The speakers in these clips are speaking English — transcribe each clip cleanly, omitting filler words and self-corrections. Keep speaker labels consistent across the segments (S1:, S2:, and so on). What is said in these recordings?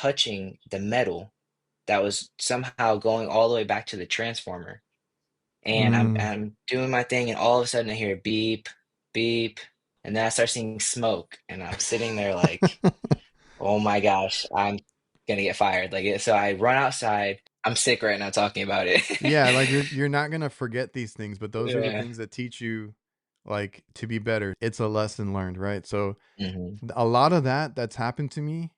S1: touching the metal that was somehow going all the way back to the transformer. And
S2: Mm.
S1: I'm doing my thing, and all of a sudden I hear beep, beep, and then I start seeing smoke, and I'm sitting there like, oh my gosh, I'm gonna get fired. So I run outside. I'm sick right now talking about it.
S2: Yeah, like you're not gonna forget these things, but those are the
S1: Yeah.
S2: things that teach you like to be better. It's a lesson learned, right? So
S1: hmm
S2: a lot of that's happened to me.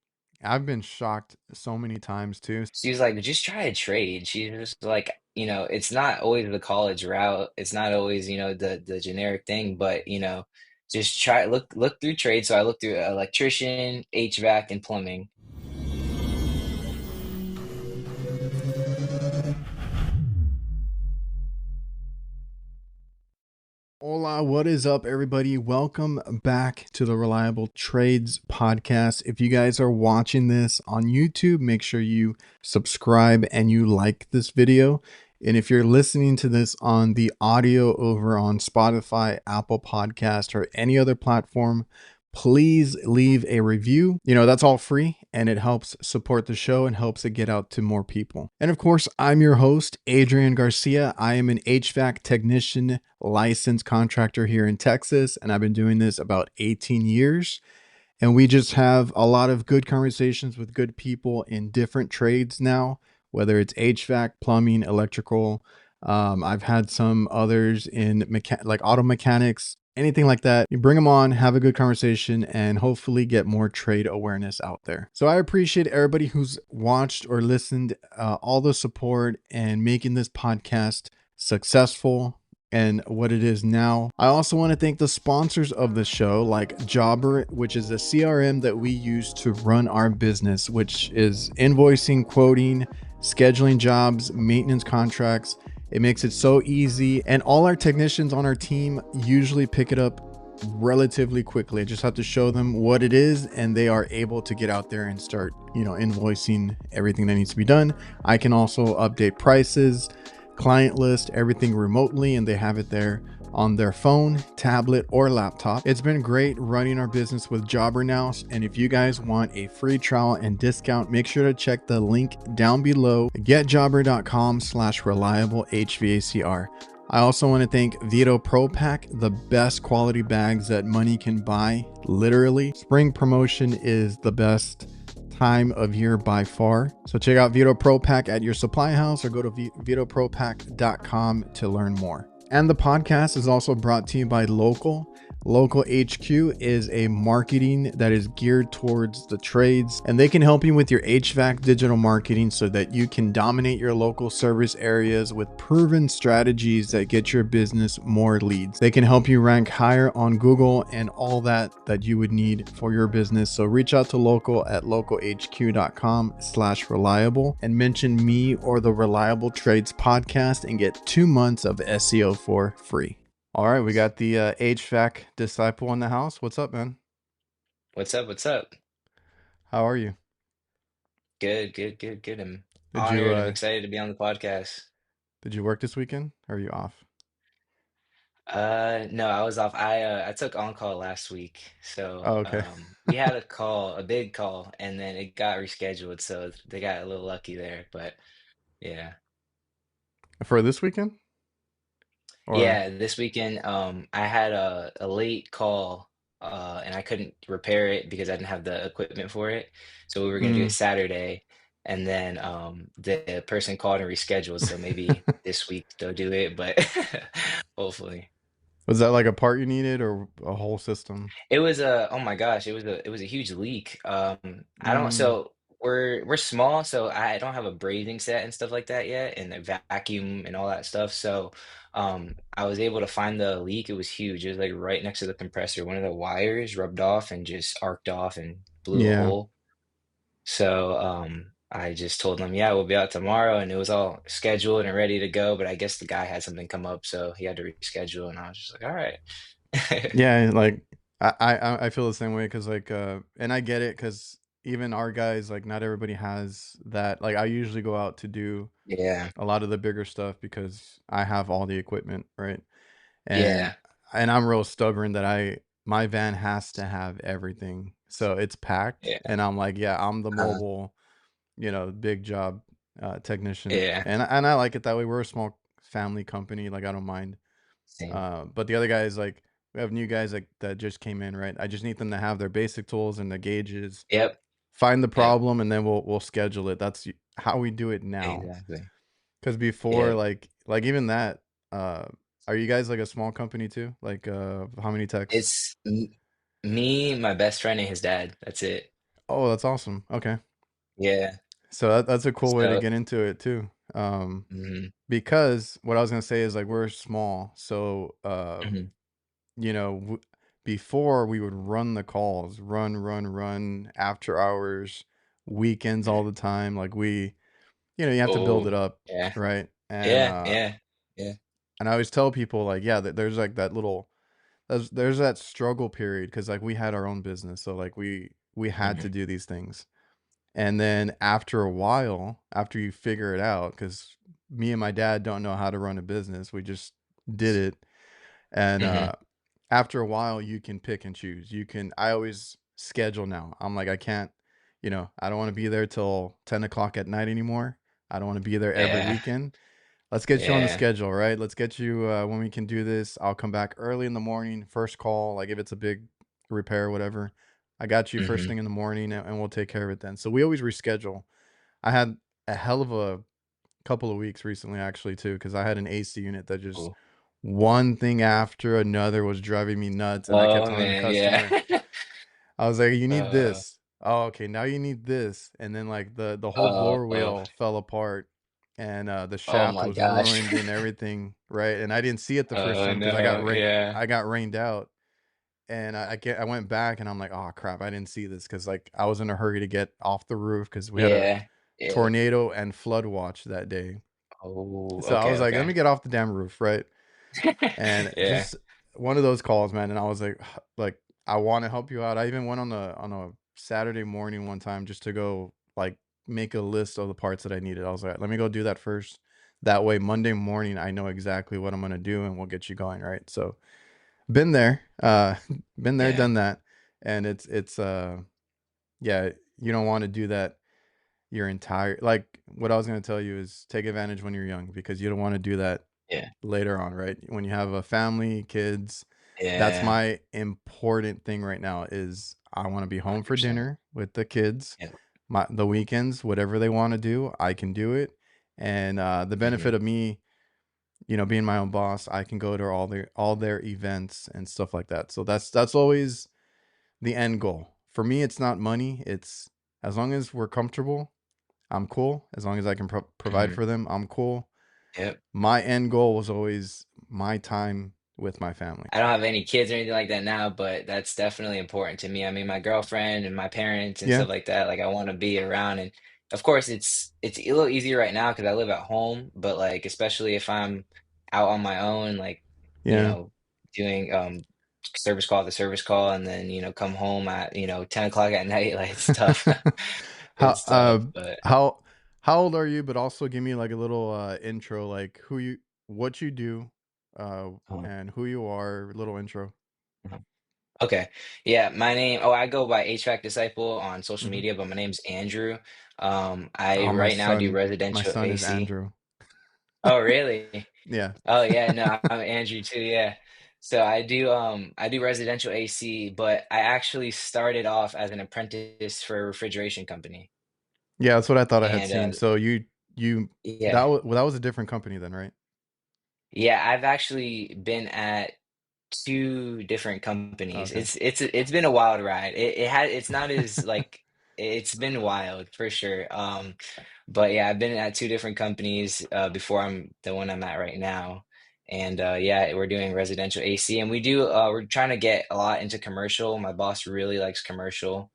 S2: I've been shocked so many times too.
S1: She was like, just try a trade. She was like, it's not always the college route. It's not always, the generic thing, but just try look through trade. So I looked through electrician, HVAC, and plumbing.
S2: Hola, what is up, everybody? Welcome back to the Reliable Trades podcast. If you guys are watching this on YouTube, make sure you subscribe and you like this video. And if you're listening to this on the audio over on Spotify, Apple Podcast, or any other platform, please leave a review. That's all free and it helps support the show and helps it get out to more people. And of course, I'm your host, Adrian Garcia. I am an HVAC technician, licensed contractor here in Texas, and I've been doing this about 18 years. And we just have a lot of good conversations with good people in different trades now, whether it's HVAC, plumbing, electrical. I've had some others in like auto mechanics, anything like that. You bring them on, have a good conversation, and hopefully get more trade awareness out there. So I appreciate everybody who's watched or listened, all the support and making this podcast successful and what it is now. I also want to thank the sponsors of the show, like Jobber, which is a CRM that we use to run our business, which is invoicing, quoting, scheduling jobs, maintenance contracts. It makes it so easy, and all our technicians on our team usually pick it up relatively quickly. I just have to show them what it is, and they are able to get out there and start, invoicing everything that needs to be done. I can also update prices, client list, everything remotely, and they have it there on their phone, tablet, or laptop. It's been great running our business with Jobber now. And if you guys want a free trial and discount, make sure to check the link down below, getjobber.com/reliable HVACR. I also want to thank Vito Pro Pack, the best quality bags that money can buy. Literally, spring promotion is the best time of year by far. So check out Vito Pro Pack at your supply house or go to vitopropack.com to learn more. And the podcast is also brought to you by Local. Local HQ is a marketing that is geared towards the trades, and they can help you with your HVAC digital marketing so that you can dominate your local service areas with proven strategies that get your business more leads. They can help you rank higher on Google and all that you would need for your business. So reach out to Local at localhq.com/reliable and mention me or the Reliable Trades podcast and get 2 months of SEO for free. All right, we got the HVAC Disciple in the house. What's up, man?
S1: What's up? What's up?
S2: How are you?
S1: Good, good, good, good. I'm
S2: Did you
S1: honored. I'm
S2: uh
S1: excited to be on the podcast.
S2: did you work this weekend? Or are you off?
S1: No, I was off. I took on call last week, so
S2: Oh, okay.
S1: we had a big call, and then it got rescheduled, so they got a little lucky there. But yeah,
S2: For this weekend? Or
S1: yeah, this weekend, I had a late call, and I couldn't repair it because I didn't have the equipment for it. So we were gonna do it
S2: mm,
S1: Saturday, and then the person called and rescheduled. So maybe this week they'll do it, but hopefully.
S2: was that like a part you needed or a whole system?
S1: It was a oh my gosh, it was a huge leak. I don't
S2: Mm,
S1: so we're small, so I don't have a brazing set and stuff like that yet, and a vacuum and all that stuff. So I was able to find the leak. It was huge. It was like right next to the compressor. One of the wires rubbed off and just arced off and blew a
S2: yeah.
S1: hole. So I just told them, yeah, we'll be out tomorrow, and it was all scheduled and ready to go. But I guess the guy had something come up, so he had to reschedule, and I was just like, all right.
S2: Yeah, like I feel the same way because like and I get it because even our guys, like not everybody has that. Like I usually go out to do
S1: Yeah,
S2: a lot of the bigger stuff because I have all the equipment, right? and
S1: yeah.
S2: and I'm real stubborn that my van has to have everything. So it's packed
S1: Yeah.
S2: and I'm like, yeah, I'm the
S1: Uh,
S2: mobile. big job technician,
S1: Yeah.
S2: and I like it that way. We're a small family company, like I don't mind.
S1: Same.
S2: But the other guys, like we have new guys like that just came in, right? I just need them to have their basic tools and the gauges,
S1: Yep.
S2: find the
S1: Yep.
S2: problem, and then we'll schedule it. That's how we do it now.
S1: Exactly.
S2: Because before,
S1: Yep.
S2: like even that, uh, are you guys like a small company too? Like, how many techs?
S1: It's me, my best friend, and his dad. That's it.
S2: Oh, that's awesome. Okay,
S1: Yeah.
S2: so that's a cool way to
S1: So,
S2: get into it too.
S1: mhm,
S2: Because what I was gonna say is like we're small, so
S1: mhm,
S2: you know, before we would run the calls, run after hours, weekends all
S1: mhm.
S2: the time. Like you have to build
S1: Oh,
S2: it up,
S1: yeah.
S2: right?
S1: Yeah, yeah, yeah.
S2: And I always tell people like, yeah, there's like that little there's that struggle period because like we had our own business, so like we had to
S1: Mhm,
S2: do these things, and then after a while, after you figure it out, because me and my dad don't know how to run a business, we just did it, and
S1: mhm.
S2: after a while, you can pick and choose. I always schedule now. I'm like, I can't, I don't want to be there till 10 o'clock at night anymore. I don't want to be there every
S1: Yeah,
S2: weekend. Let's get you on the
S1: yeah.
S2: schedule, right? Let's get you when we can do this. I'll come back early in the morning, first call, like if it's a big repair or whatever. I got you first
S1: Mhm.
S2: thing in the morning and we'll take care of it then. So we always reschedule. I had a hell of a couple of weeks recently actually too because I had an AC unit that just
S1: Cool.
S2: one thing after another was driving me nuts and I kept
S1: Oh,
S2: telling the
S1: man, yeah.
S2: customer, I was like, "You need
S1: Uh,
S2: this." "Oh, okay, now you need this." And then like the whole
S1: oh,
S2: blower
S1: oh,
S2: wheel fell apart and the
S1: oh
S2: shaft
S1: my
S2: was
S1: gosh.
S2: ruined and everything, right? And I didn't see it the first
S1: Oh,
S2: time because
S1: no, yeah.
S2: I got rained out. And I went back and I'm like, "Oh crap, I didn't see this" cuz like I was in a hurry to get off the roof cuz we had a
S1: Yeah, yeah.
S2: tornado and flood watch that day.
S1: Oh,
S2: So I
S1: okay,
S2: was like, "Let
S1: okay.
S2: me get off the damn roof," right? And
S1: Yeah,
S2: just one of those calls, man, and I was like like, "I wanna help you out." I even went on a Saturday morning one time just to go, like, make a list of the parts that I needed. I was like, "Let me go do that first. That way, Monday morning, I know exactly what I'm gonna do, and we'll get you going," right? So, been there, been there,
S1: yeah,
S2: done that, and yeah, you don't wanna do that your entire like, what I was gonna tell you is take advantage when you're young because you don't wanna do that
S1: yeah,
S2: later on, right? When you have a family, kids, that's
S1: yeah,
S2: my important thing right now is I want to be home for
S1: 100%.
S2: dinner with the kids.
S1: Yeah.
S2: The weekends, whatever they want to do, I can do it. And the benefit
S1: Mhm,
S2: of me, being my own boss, I can go to all their events and stuff like that. So that's always the end goal. For me, it's not money. It's as long as we're comfortable, I'm cool. As long as I can provide
S1: mhm.
S2: for them, I'm cool.
S1: Yep.
S2: My end goal was always my time with my family.
S1: I don't have any kids or anything like that now, but that's definitely important to me. I mean, my girlfriend and my parents and
S2: Yeah,
S1: stuff like that, like I want to be around. And of course, it's a little easier right now because I live at home, but like especially if I'm out on my own, like you
S2: yeah.
S1: know, doing service call to service call, and then come home at 10 o'clock at night, like it's tough.
S2: How
S1: It's tough, but
S2: how how old are you? But also give me like a little intro, like what you do, uh,
S1: uh,
S2: and who you are. Little intro.
S1: uh, okay. Yeah, my name, oh, I go by HVAC Disciple on social
S2: Hmm.
S1: media, but my name's Andrew. I
S2: Oh,
S1: right now do
S2: my
S1: residential
S2: son is
S1: AC.
S2: Andrew.
S1: Oh, really?
S2: Yeah,
S1: Oh, yeah, no, I'm Andrew too, yeah. So I do residential AC, but I actually started off as an apprentice for a refrigeration company.
S2: yeah. That's what I thought I had
S1: And
S2: seen. So you
S1: yeah.
S2: that was a different company then, right?
S1: Yeah, I've actually been at 2 different companies.
S2: Okay.
S1: It's been a wild ride. It's not as like it's been wild for sure. But yeah, I've been at 2 different companies before I'm the one I'm at right now. And yeah, we're doing residential AC and we're trying to get a lot into commercial. My boss really likes commercial.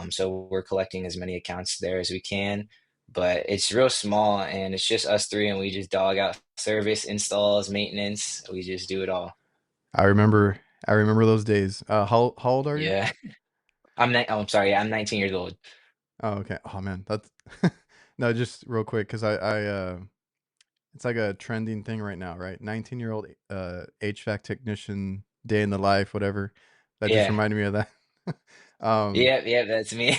S1: So we're collecting as many accounts there as we can, but it's real small and it's just us 3 and we just dog out service, installs, maintenance. We just do it all.
S2: I remember I remember those days. How old are you?
S1: Yeah. Oh, I'm sorry. Yeah, I'm 19 years old.
S2: Oh, okay. Oh man, that's no, just real quick because it's like a trending thing right now, right? 19-year-old HVAC technician, day in the life, whatever. That just
S1: Yeah.
S2: reminded me of that. um,
S1: Yeah, yeah, that's me.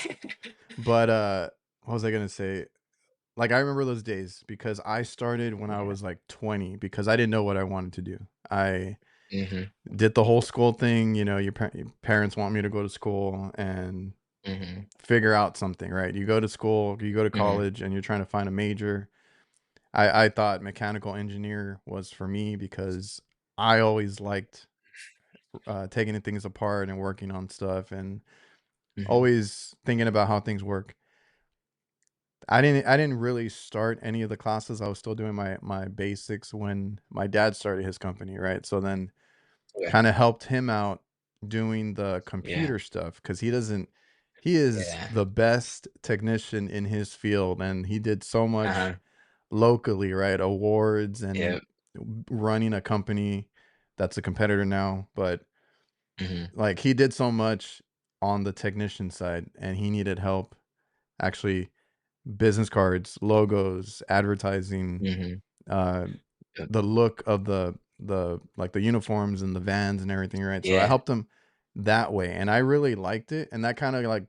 S2: but what was I gonna say? Like, I remember those days because I started when I
S1: Yeah.
S2: was, like, 20 because I didn't know what I wanted to do. I
S1: Mhm.
S2: did the whole school thing, your parents want me to go to school and
S1: Mhm.
S2: figure out something, right? You go to school, you go to
S1: Mhm.
S2: college, and you're trying to find a major. I thought mechanical engineer was for me because I always liked, taking things apart and working on stuff and
S1: Mhm.
S2: always thinking about how things work. I didn't really start any of the classes. I was still doing my basics when my dad started his company, right? So then
S1: Okay.
S2: kind of helped him out doing the
S1: Yeah.
S2: computer stuff because he is
S1: Yeah.
S2: the best technician in his field and he did so much
S1: Uh-huh.
S2: locally, right? Awards and
S1: Yep.
S2: running a company that's a competitor now, but
S1: Mhm.
S2: like he did so much on the technician side and he needed help actually business cards, logos, advertising,
S1: Mhm.
S2: uh,
S1: Yep.
S2: the look of the like the uniforms and the vans and everything, right? So I
S1: Yeah.
S2: helped them that way, and I really liked it, and that kind of like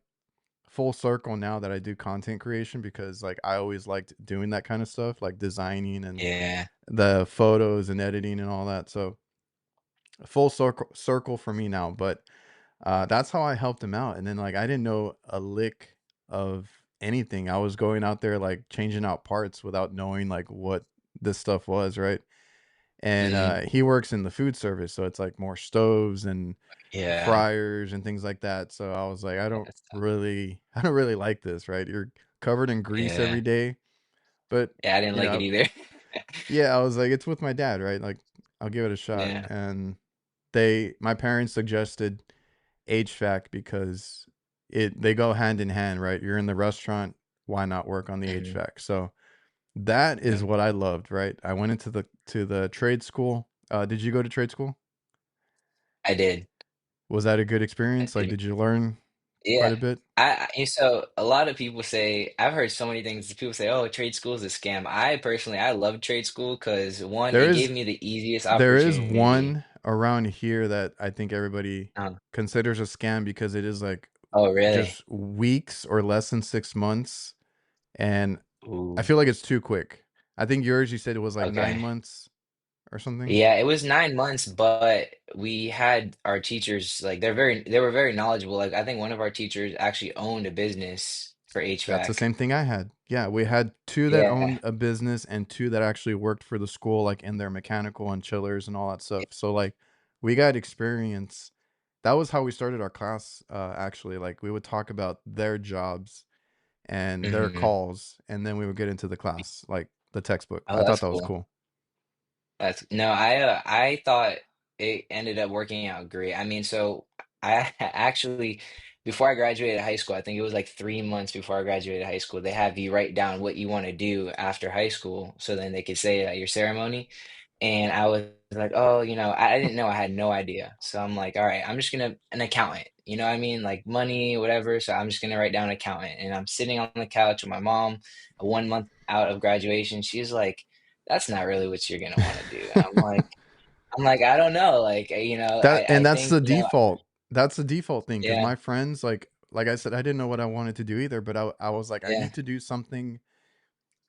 S2: full circle now that I do content creation because like I always liked doing that kind of stuff, like designing and
S1: Yeah.
S2: the photos and editing and all that. So full circle for me now, but that's how I helped him out, and then, like, I didn't know a lick of anything. I was going out there, like, changing out parts without knowing, like, what this stuff was, right? And,
S1: Mhm.
S2: he works in the food service, so it's, like, more stoves and
S1: Yeah.
S2: fryers and things like that, so I was like,
S1: Yeah, that's tough.
S2: I don't really like this, right? You're covered in grease
S1: Yeah.
S2: every day, but,
S1: Yeah, I didn't
S2: you
S1: like it
S2: know
S1: either.
S2: yeah, I was like, "It's with my dad, right? Like, I'll give it a shot,"
S1: Yeah.
S2: and my parents suggested HVAC because they go hand in hand, right? You're in the restaurant, why not work on the
S1: Mhm.
S2: HVAC? So that is
S1: Yep.
S2: what I loved, right? I went into the trade school. Did you go to trade school?
S1: I did.
S2: Was that a good
S1: I
S2: experience? Like,
S1: did.
S2: did you learn quite
S1: Yeah.
S2: a bit?
S1: So a lot of people say I've heard so many things. People say, "Oh, trade school is a scam." I personally, I love trade school because one,
S2: There
S1: it
S2: is
S1: gave me the easiest
S2: there is
S1: opportunity.
S2: one around here that I think everybody
S1: Uh,
S2: considers a scam because it is like
S1: oh, really?
S2: just weeks or less than 6 months, and I
S1: Ooh,
S2: feel like it's too quick. I think yours, you said it was like nine
S1: okay.
S2: months or something.
S1: Yeah, it was 9 months, but we had our teachers like they were very knowledgeable. Like I think one of our teachers actually owned a business for
S2: That's the
S1: HVAC.
S2: same thing I had. Yeah, we had 2 that
S1: Yeah.
S2: owned a business and 2 that actually worked for the school, like, in their mechanical and chillers and all that stuff. So, like, we got experience. That was how we started our class, actually, like, we would talk about their jobs and their
S1: Hmm.
S2: calls, and then we would get into the class, like, the textbook. I
S1: Oh,
S2: thought
S1: that's
S2: that was
S1: cool.
S2: cool.
S1: That's no, I thought it ended up working out great. I mean, so I actually before I graduated high school, I think it was like 3 months before I graduated high school, they have you write down what you want to do after high school, so then they could say it at your ceremony. And I was like, oh, I didn't know, I had no idea. So I'm like, all right, I'm just gonna an accountant. You know what I mean? Like money, whatever. So I'm just gonna write down accountant. And I'm sitting on the couch with my mom, 1 month out of graduation. She's like, that's not really what you're gonna want to do. And I'm like, I don't know. Like, I
S2: That's
S1: think,
S2: the default. That's the default thing because
S1: yeah,
S2: my friends, like I said, I didn't know what I wanted to do either, but I was like, "I
S1: yeah,
S2: need to do something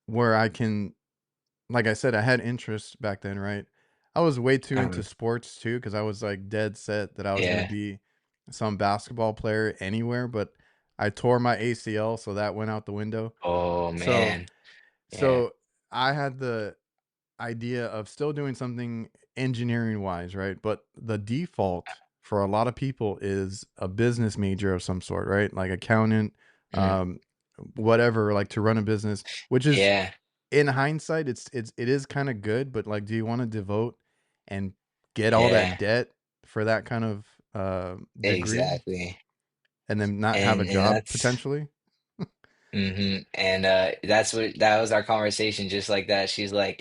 S2: where I can." Like I said, I had interest back then, right? I was way too into
S1: um,
S2: sports too, because I was like dead set that I was gonna
S1: yeah.
S2: be some basketball player anywhere, but I tore my ACL, so that went out the window.
S1: Oh
S2: So
S1: man, yeah.
S2: so I had the idea of still doing something engineering wise, right? But the default for a lot of people is a business major of some sort, right? Like accountant,
S1: Mhm.
S2: um, whatever, like to run a business, which is
S1: Yeah,
S2: in hindsight, it is kind of good, but like, do you want to devote and get all that
S1: yeah,
S2: debt for that kind of degree
S1: exactly.
S2: and then not have a
S1: And
S2: job
S1: that's
S2: potentially?
S1: And that was our conversation, just like that. She's like,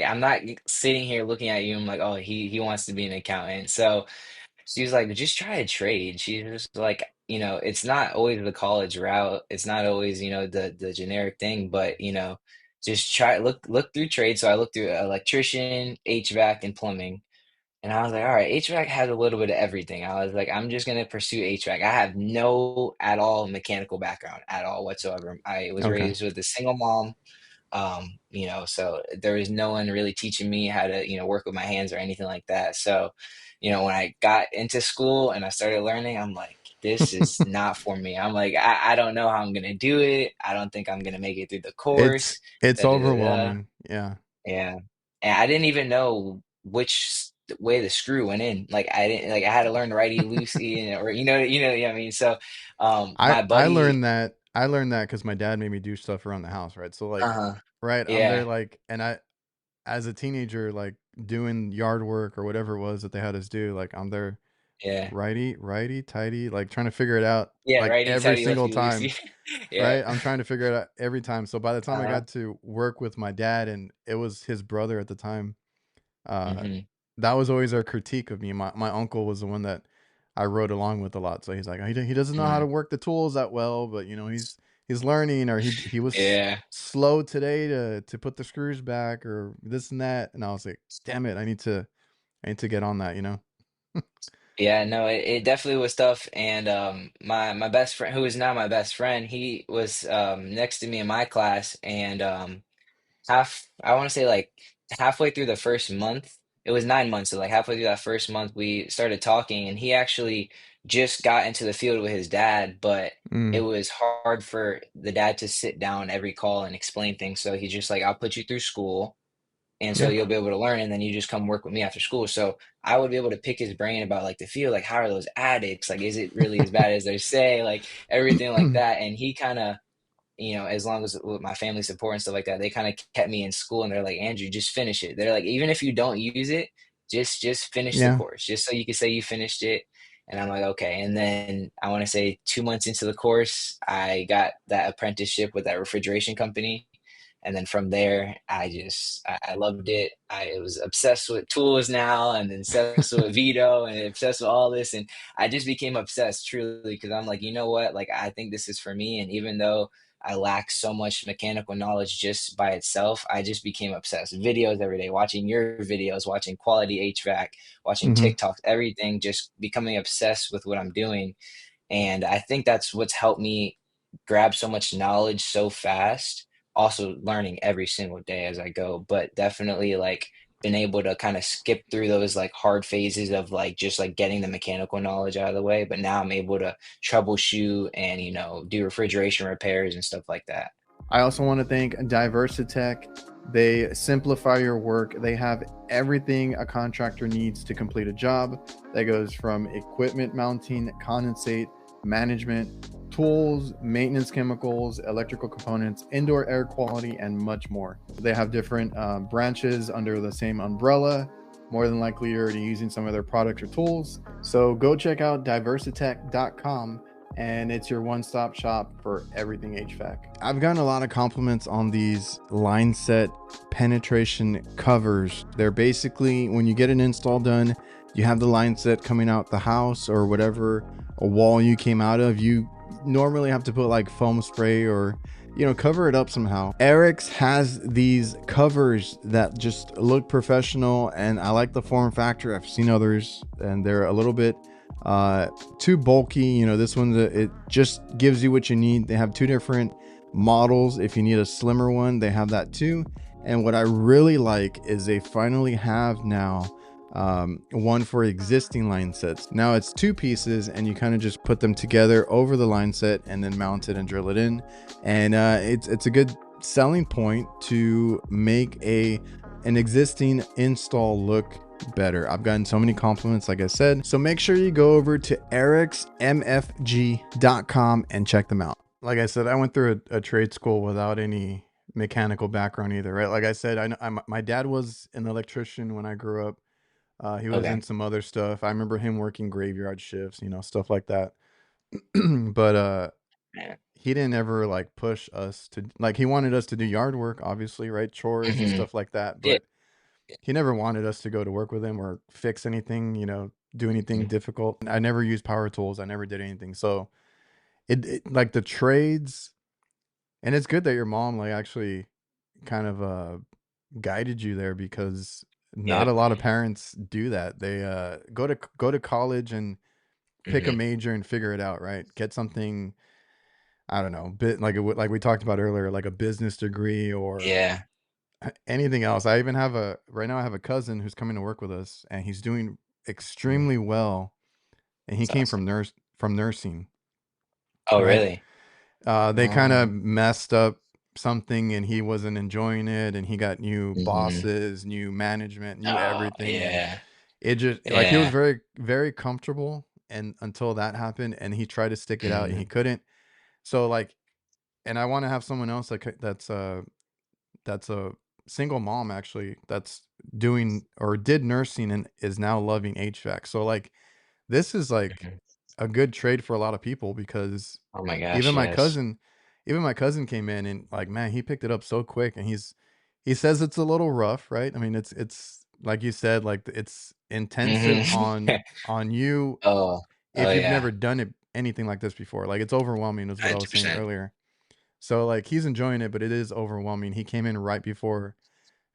S1: I'm not sitting here looking at you. I'm like, oh, he wants to be an accountant. So she's like, just try a trade. She's just like, it's not always the college route. It's not always, the generic thing, but just try look through trade. So I looked through electrician, HVAC, and plumbing. And I was like, all right, HVAC has a little bit of everything. I was like, I'm just gonna pursue HVAC. I have no at all mechanical background at all whatsoever. I was
S2: Okay.
S1: raised with a single mom. So there was no one really teaching me how to, work with my hands or anything like that. So, when I got into school and I started learning, I'm like, this is not for me. I'm like, I don't know how I'm gonna do it. I don't think I'm gonna make it through the
S2: It's
S1: course.
S2: it's
S1: Da, da, da, da.
S2: overwhelming. Yeah.
S1: Yeah. And I didn't even know which way the screw went in. Like I didn't like I had to learn righty loosey and or what I mean. So
S2: I
S1: my
S2: I
S1: buddy,
S2: learned that I learned that because my dad made me do stuff around the house, right? So like,
S1: uh-huh.
S2: right, I'm there
S1: Yeah,
S2: like, and I as a teenager, like doing yard work or whatever it was that they had us do, like I'm there
S1: yeah.
S2: righty, tighty, like trying to figure it out
S1: Yeah,
S2: like
S1: righty
S2: every
S1: tighty,
S2: single
S1: lefty
S2: time,
S1: loosey. Yeah.
S2: right? I'm trying to figure it out every time. So by the time I
S1: Uh-huh.
S2: got to work with my dad and it was his brother at the time, uh,
S1: Mhm.
S2: that was always our critique of me. My uncle was the one that I rode along with a lot. So he's like, he doesn't know how to
S1: Mhm.
S2: work the tools that well, but he's learning, or he was
S1: Yeah.
S2: slow today to put the screws back or this and that. And I was like, damn it, I need to get on that, you know?
S1: Yeah, no, it definitely was tough. And my best friend, who is now my best friend, he was next to me in my class, and I want to say like halfway through the first month, it was 9 months, so like halfway through that first month, we started talking, and he actually just got into the field with his dad, but it
S2: Mm,
S1: was hard for the dad to sit down every call and explain things. So he's just like, I'll put you through school. And so
S2: yeah.
S1: you'll be able to learn, and then you just come work with me after school. So I would be able to pick his brain about like the field, like how are those addicts? Like, is it really as bad as they say? Like everything like that. And he kind of, as long as with my family support and stuff like that, they kind of kept me in school, and they're like, Andrew, just finish it. They're like, even if you don't use it, just finish the
S2: Yeah.
S1: course, just so you can say you finished it. And I'm like, okay. And then I want to say 2 months into the course, I got that apprenticeship with that refrigeration company. And then from there, I loved it. I was obsessed with tools now, and then obsessed with Vito, and obsessed with all this. And I just became obsessed truly because I'm like, you know what? Like, I think this is for me. And even though I lack so much mechanical knowledge just by itself, I just became obsessed. Videos every day, watching your videos, watching quality HVAC, watching
S2: Hmm.
S1: TikToks, everything, just becoming obsessed with what I'm doing. And I think that's what's helped me grab so much knowledge so fast. Also learning every single day as I go, but definitely like been able to kind of skip through those like hard phases of like just like getting the mechanical knowledge out of the way. But now I'm able to troubleshoot and do refrigeration repairs and stuff like that.
S2: I also want to thank Diversitech. They simplify your work. They have everything a contractor needs to complete a job. That goes from equipment mounting, condensate, management, tools, maintenance chemicals, electrical components, indoor air quality, and much more. They have different branches under the same umbrella. More than likely, you're already using some of their products or tools. So go check out diversitech.com, and it's your one-stop shop for everything HVAC. I've gotten a lot of compliments on these line set penetration covers. They're basically, when you get an install done, you have the line set coming out the house or whatever a wall you came out of. You normally have to put like foam spray or cover it up somehow. Eric's has these covers that just look professional, and I like the form factor. I've seen others and they're a little bit too bulky. This one, it just gives you what you need. They have two different models. If you need a slimmer one, they have that too. And what I really like is they finally have now one for existing line sets. Now it's two pieces, and you kind of just put them together over the line set and then mount it and drill it in. And it's a good selling point to make an existing install look better. I've gotten so many compliments, like I said. So make sure you go over to ericsmfg.com and check them out. Like I said, I went through a trade school without any mechanical background either, right? Like I said, my dad was an electrician when I grew up. He was
S1: Okay.
S2: in some other stuff. I remember him working graveyard shifts, stuff like that. But
S1: Yeah.
S2: he didn't ever like push us to, like, he wanted us to do yard work, obviously, right? Chores and
S1: Hmm.
S2: stuff like that.
S1: Yeah.
S2: But he never wanted us to go to work with him or fix anything, do anything
S1: Mhm.
S2: difficult. I never used power tools. I never did anything. So it like the trades, and it's good that your mom like actually kind of guided you there, because not a
S1: Yep.
S2: lot of parents do that. They go to college and pick a
S1: Hmm.
S2: major and figure it out, right? Get something, I don't know, bit like we talked about earlier, like a business degree or
S1: Yeah.
S2: anything else. I even have a right now I have a cousin who's coming to work with us and he's doing
S1: Mhm.
S2: extremely well and he
S1: That's
S2: came
S1: awesome.
S2: from nursing,
S1: Oh,
S2: right?
S1: really?
S2: They kind of
S1: Um,
S2: messed up something and he wasn't enjoying it and he got new
S1: mhm.
S2: bosses, new management, new
S1: Oh,
S2: everything and
S1: yeah.
S2: it just like he was
S1: Yeah.
S2: very comfortable and until that happened and he tried to stick it out and he
S1: Mhm.
S2: couldn't. So like and I want to have someone else like that's a single mom actually that's doing or did nursing and is now loving HVAC. So like this is like
S1: Mhm.
S2: a good trade for a lot of people because
S1: Oh my gosh,
S2: even my
S1: yes.
S2: cousin even my cousin came in and like man, he picked it up so quick and he says it's a little rough, right? I mean, it's like you said, like it's intensive
S1: Mhm.
S2: on you
S1: Oh. Oh,
S2: if you've
S1: yeah.
S2: never done it anything like this before. Like it's overwhelming is what I was saying
S1: 100%.
S2: earlier. So like he's enjoying it, but it is overwhelming. He came in right before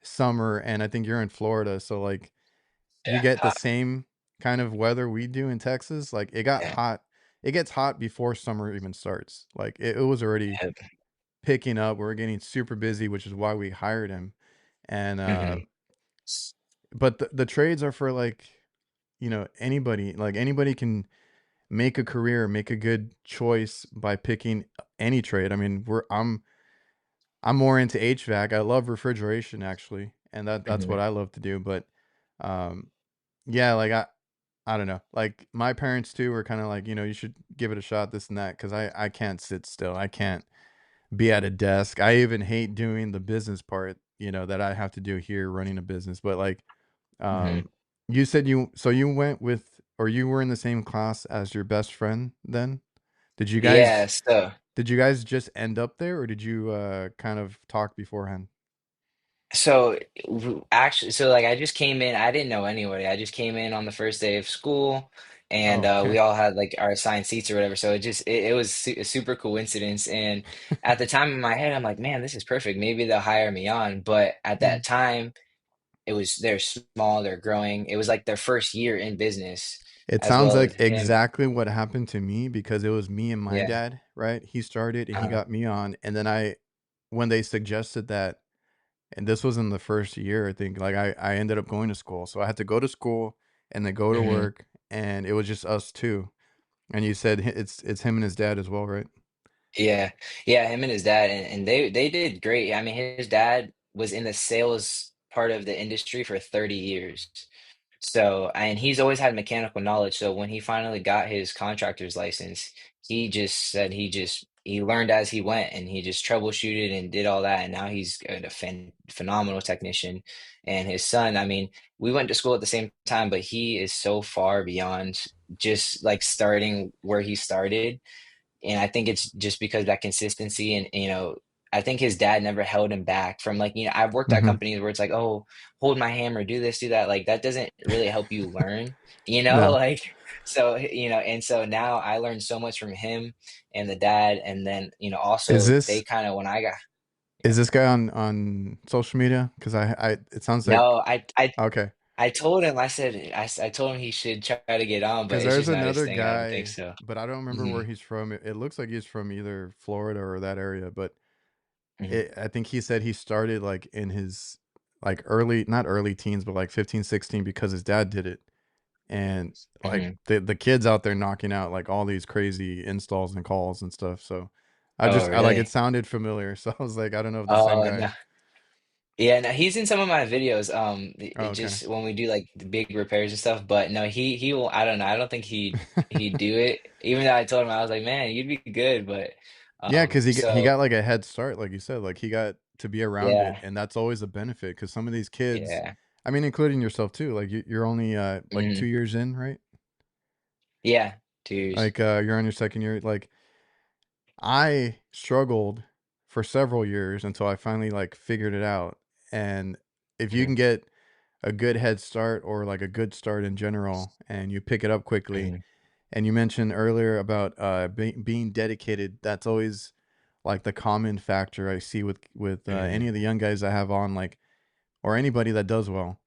S2: summer and I think you're in Florida, so like you
S1: Yeah,
S2: get the
S1: hot.
S2: same kind of weather we do in Texas. Like it got
S1: Yeah.
S2: hot. It gets hot before summer even starts. Like it was already
S1: Yep.
S2: picking up. We are getting super busy, which is why we hired him. And
S1: Mhm.
S2: but the trades are for like, anybody. Like anybody can make a career, make a good choice by picking any trade. I mean, I'm more into HVAC. I love refrigeration actually, and that's
S1: Mhm.
S2: what I love to do. But um, yeah, like I don't know. Like my parents too were kind of like, you should give it a shot, this and that, because I can't sit still. I can't be at a desk. I even hate doing the business part, that I have to do here running a business. But like,
S1: Mhm.
S2: um, you said you went with or you were in the same class as your best friend then? Did you
S1: Yeah,
S2: guys
S1: so
S2: did you guys just end up there or did you kind of talk beforehand?
S1: So, actually, so like I just came in, I didn't know anybody. I just came in on the first day of school and
S2: Oh, okay.
S1: we all had like our assigned seats or whatever. So it was a super coincidence. And at the time in my head, I'm like, man, this is perfect. Maybe they'll hire me on. But at
S2: Mhm.
S1: that time, they're small, they're growing. It was like their first year in business
S2: It
S1: as
S2: sounds
S1: well as
S2: like
S1: him.
S2: exactly what happened to me because it was me and my
S1: Yeah.
S2: dad, right? He started and he
S1: Uh,
S2: got me on, and then when they suggested that, and this was in the first year, I think, like I ended up going to school, so I had to go to school and then go to
S1: mhm.
S2: work, and it was just us two. And you said it's him and his dad as well, right?
S1: Yeah, yeah, him and his dad, and they did great. I mean, his dad was in the sales part of the industry for 30 years. So, and he's always had mechanical knowledge. So when he finally got his contractor's license, he just said he learned as he went and he just troubleshooted and did all that. And now he's a phenomenal technician. And his son, I mean, we went to school at the same time, but he is so far beyond just like starting where he started, and I think it's just because of that consistency and, I think his dad never held him back from like, I've worked at
S2: Mhm.
S1: companies where it's like, "Oh, hold my hammer, do this, do that." Like that doesn't really help you learn,
S2: No.
S1: like so, and so now I learned so much from him and the dad, and then,
S2: Is
S1: also they
S2: this
S1: kind of when I got
S2: is
S1: yeah.
S2: this guy on social media? Because I it sounds like
S1: No,
S2: okay.
S1: I told him, I told him he should try to get on, but
S2: Because
S1: it's
S2: there's
S1: just not his
S2: another
S1: thing. I don't think
S2: guy,
S1: so.
S2: but I don't remember
S1: Hmm.
S2: where he's from. It looks like he's from either Florida or that area, but
S1: Hmm.
S2: I think he said he started like in his like early, not early teens, but like 15, 16 because his dad did it. And like
S1: Hmm.
S2: the kids out there knocking out like all these crazy installs and calls and stuff. So
S1: Oh,
S2: I like it
S1: really?
S2: sounded familiar. So I was like, I don't know if the same
S1: Oh,
S2: guy.
S1: no. Yeah, no, he's in some of my videos.
S2: Oh,
S1: It
S2: okay.
S1: just when we do like the big repairs and stuff. But no, he will. I don't know. I don't think he'd do it. Even though I told him, I was like, man, you'd be good. But
S2: Yeah, because he
S1: so
S2: got like a head start, like you said, like he got to be around it,
S1: yeah,
S2: and that's always a benefit. Because some of these kids,
S1: yeah,
S2: I mean, including yourself too, like you're only like
S1: hmm,
S2: 2 years in, right?
S1: yeah, 2 years.
S2: Like you're on your second year. Like I struggled for several years until I finally like figured it out. And if you
S1: Hmm.
S2: can get a good head start or like a good start in general, and you pick it up quickly,
S1: Hmm.
S2: and you mentioned earlier about being dedicated. That's always like the common factor I see with
S1: Hmm.
S2: any of the young guys I have on, like or anybody that does well.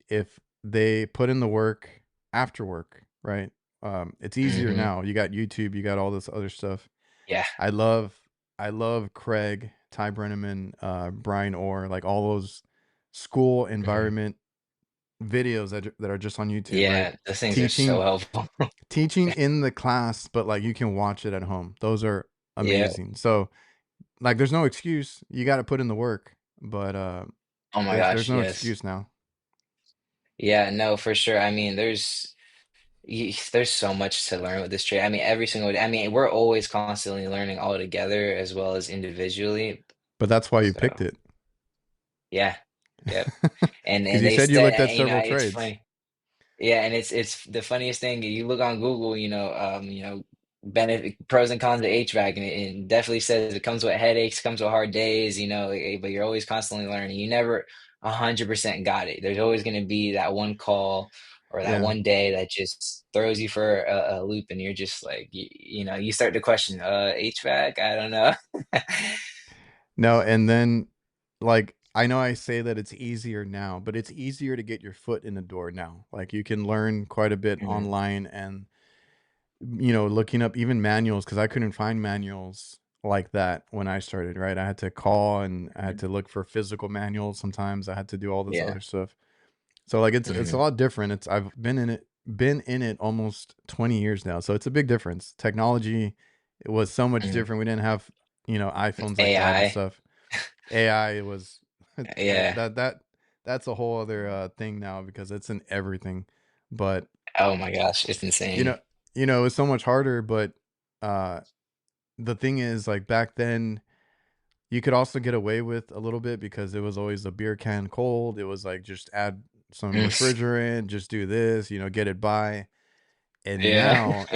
S2: if they put in the work after work, right? It's easier
S1: Hmm.
S2: now. You got YouTube, you got all this other stuff.
S1: Yeah.
S2: I love I love Craig, Ty Brenneman, Brian Orr, like all those school
S1: Hmm.
S2: environment videos that are just on YouTube, right?
S1: Yeah, those things are so
S2: Teaching
S1: helpful.
S2: teaching in the class, but like you can watch it at home. Those are
S1: Yeah.
S2: amazing. So like there's no excuse. You got to put in the work, but
S1: Oh my
S2: there's
S1: gosh,
S2: no
S1: yes.
S2: excuse now.
S1: Yeah, no, for sure. I mean, there's so much to learn with this trade. I mean, every single day. I mean, we're always constantly learning all together as well as individually.
S2: But that's why you picked
S1: So
S2: it.
S1: yeah, yep.
S2: Cuz
S1: And
S2: you
S1: they
S2: said you looked
S1: said,
S2: at several
S1: it's
S2: trades.
S1: funny. Yeah, and it's the funniest thing. You look on Google, benefit pros and cons of HVAC, and it definitely says it comes with headaches, comes with hard days, but you're always constantly learning. You never 100% got it. There's always going to be that one call or that
S2: Yeah.
S1: one day that just throws you for a loop, and you're just like, you start to question, HVAC, I don't know.
S2: No, and then like I know I say that it's easier now, but it's easier to get your foot in the door now. Like you can learn quite a bit
S1: Hmm.
S2: online and looking up even manuals because I couldn't find manuals like that when I started, right? I had to call and I had
S1: Hmm.
S2: to look for physical manuals sometimes. I had to do all this
S1: Yeah.
S2: other stuff. So like it's a
S1: Hmm.
S2: lot different. I've been in it almost 20 years now. So it's a big difference. Technology, it was so much
S1: Hmm.
S2: different. We didn't have, iPhones like that and
S1: AI.
S2: stuff. AI was
S1: Yeah.
S2: that's a whole other thing now because it's in everything. But
S1: Oh my gosh, it's
S2: you
S1: insane.
S2: know, it's so much harder, but uh the thing is like back then you could also get away with a little bit because it was always a beer can cold. It was like just add some
S1: Mm.
S2: refrigerant, just do this, get it by. And
S1: Yeah.
S2: now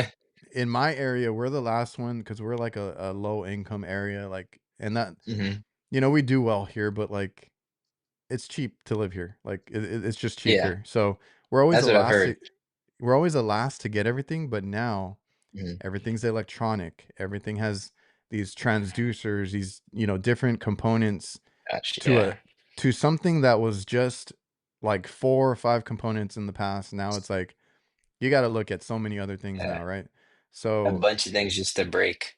S2: in my area, we're the last one because we're like a low income area, like and that
S1: Hmm.
S2: we do well here, but like it's cheap to live here. Like it's just
S1: Yeah,
S2: cheaper. So we're always
S1: that's
S2: the
S1: what I've
S2: last
S1: heard.
S2: to we're always the last to get everything, but now
S1: Mhm.
S2: everything's electronic. Everything has these transducers, these, different components
S1: Gosh,
S2: to a
S1: yeah,
S2: to something that was just like 4 or 5 components in the past. Now it's like you got to look at so many other things
S1: yeah.
S2: now, right?
S1: A
S2: So
S1: bunch of things just to break.